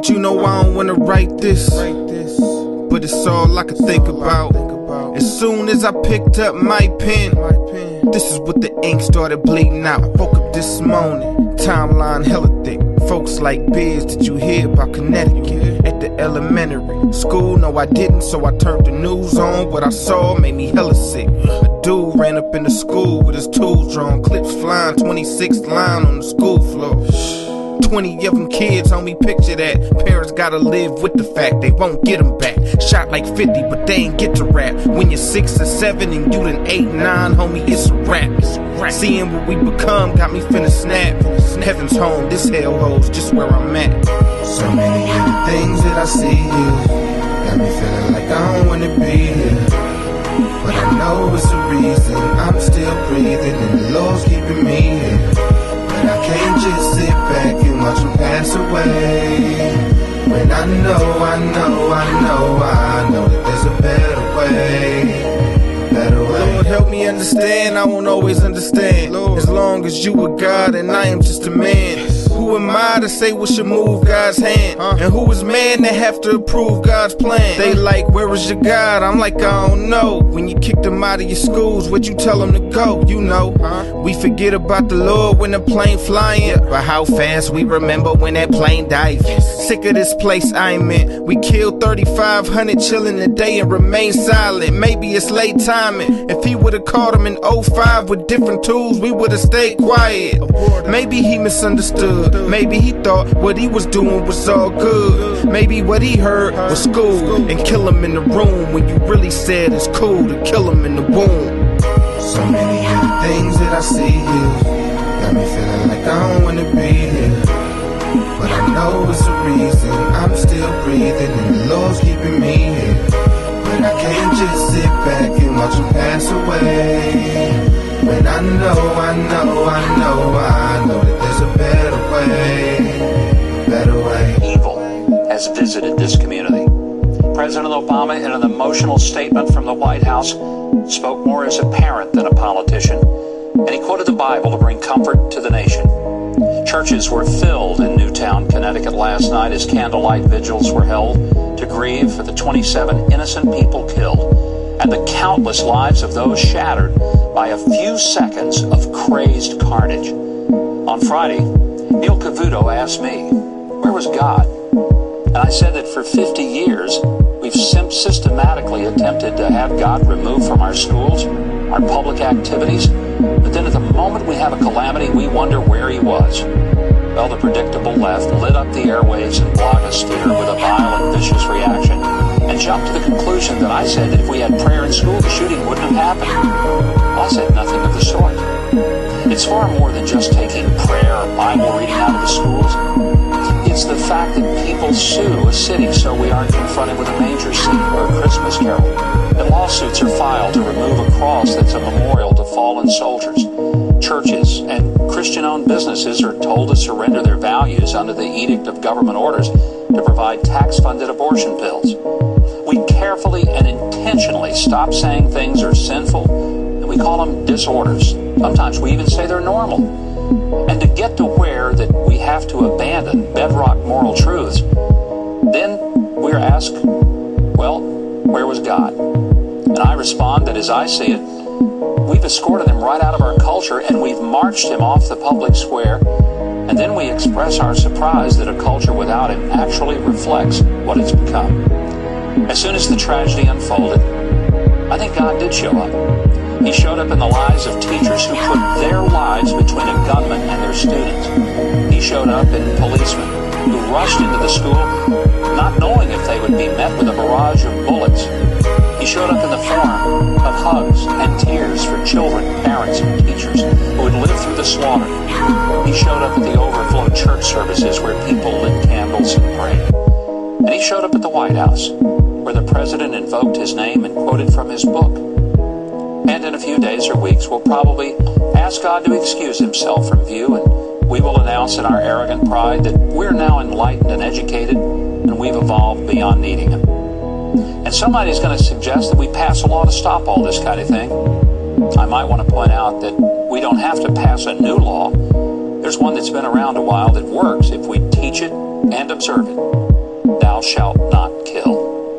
You know I don't wanna write this, but it's all I could think about. As soon as I picked up my pen, this is what the ink started bleeding out. Woke up this morning, timeline hella thick. Folks like Biz, did you hear about Connecticut? At the elementary school, no I didn't, so I turned the news on. What I saw made me hella sick. A dude ran up in the school with his tools drawn, clips flying, 26th line on the school floor. 20 of them kids, homie, picture that. Parents gotta live with the fact they won't get them back. Shot like 50, but they ain't get to rap. When you're 6 or 7 and you done 8, 9, homie, it's a rap. Seeing what we become got me finna snap. Heaven's home, this hellhole's just where I'm at. So many of the things that I see here got me feeling like I don't wanna be here. But I know it's a reason I'm still breathing and the Lord's keeping me here. But I can't just sit back and watch them pass away. When I know that there's a better way. Lord, help me understand, I won't always understand. Lord, as long as you are God and I am just a man. Who am I to say what should move God's hand? And who is man to have to approve God's plan? They like, where is your God? I'm like, I don't know. When you kick them out of your schools, where'd you tell them to go? You know, we forget about the Lord when the plane flying, but how fast we remember when that plane diving. Sick of this place I'm in. We killed 3,500 chilling today and remain silent. Maybe it's late timing. If he would've caught him in 05 with different tools, we would've stayed quiet. Maybe he misunderstood. Maybe he thought what he was doing was all good. Maybe what he heard was school and kill him in the room when you really said it's cool to kill him in the womb. So many of the things that I see here got me feeling like I don't wanna be here. But I know it's a reason I'm still breathing and the Lord's keeping me here. But I can't just sit back and watch him pass away. When I know that there's a better way. Evil has visited this community. President Obama, in an emotional statement from the White House, spoke more as a parent than a politician, and he quoted the Bible to bring comfort to the nation. Churches were filled in Newtown, Connecticut last night as candlelight vigils were held to grieve for the 27 innocent people killed and the countless lives of those shattered by a few seconds of crazed carnage. On Friday, Neil Cavuto asked me, where was God? And I said that for 50 years, we've systematically attempted to have God removed from our schools, our public activities, but then at the moment we have a calamity, we wonder where he was. Well, the predictable left lit up the airwaves and blogosphere with a violent, vicious reaction and jumped to the conclusion that I said that if we had prayer in school, the shooting wouldn't have happened. Well, I said nothing of the sort. It's far more than just taking prayer or Bible reading out of the schools. It's the fact that people sue a city so we aren't confronted with a manger scene or a Christmas carol. That lawsuits are filed to remove a cross that's a memorial to fallen soldiers. Churches and Christian-owned businesses are told to surrender their values under the edict of government orders to provide tax-funded abortion pills. We carefully and intentionally stop saying things are sinful, and we call them disorders. Sometimes we even say they're normal. And to get to where that we have to abandon bedrock moral truths, then we're asked, well, where was God? And I respond that as I see it, we've escorted him right out of our culture and we've marched him off the public square, and then we express our surprise that a culture without him actually reflects what it's become. As soon as the tragedy unfolded, I think God did show up. He showed up in the lives of teachers who put their lives between a gunman and their students. He showed up in policemen who rushed into the school not knowing if they would be met with a barrage of bullets. He showed up in the form of hugs and tears for children, parents, and teachers who had lived through the slaughter. He showed up at the overflow church services where people lit candles and prayed. And he showed up at the White House, where the president invoked his name and quoted from his book. And in a few days or weeks, we'll probably ask God to excuse himself from view, and we will announce in our arrogant pride that we're now enlightened and educated, and we've evolved beyond needing him. And somebody's going to suggest that we pass a law to stop all this kind of thing. I might want to point out that we don't have to pass a new law. There's one that's been around a while that works if we teach it and observe it. thou shalt not kill.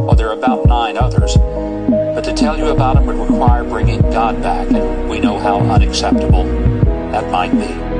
Well, there are about 9 others, but to tell you about them would require bringing God back, and we know how unacceptable that might be.